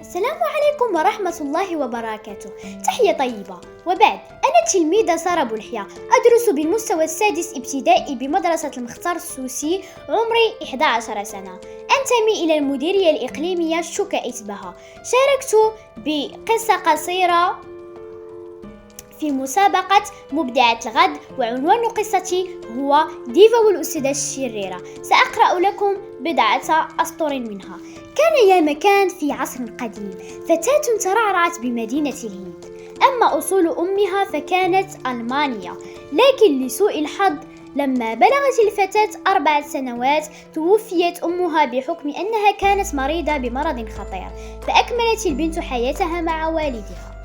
السلام عليكم ورحمة الله وبركاته. تحية طيبة. وبعد، أنا التلميذة سارة بولحية، أدرس بالمستوى السادس ابتدائي بمدرسة المختار السوسي، عمري 11 سنة. أنتمي إلى المديرية الإقليمية شوكة إتبها. شاركت بقصة قصيرة في مسابقة مبدعة الغد، وعنوان قصتي هو ديفا والأستاذة الشريرة. سأقرأ لكم بضعة أسطر منها. كان يا مكان في عصر قديم فتاة ترعرعت بمدينة الهند، أما أصول أمها فكانت ألمانيا، لكن لسوء الحظ لما بلغت الفتاة 4 سنوات توفيت أمها بحكم أنها كانت مريضة بمرض خطير، فأكملت البنت حياتها مع والدها.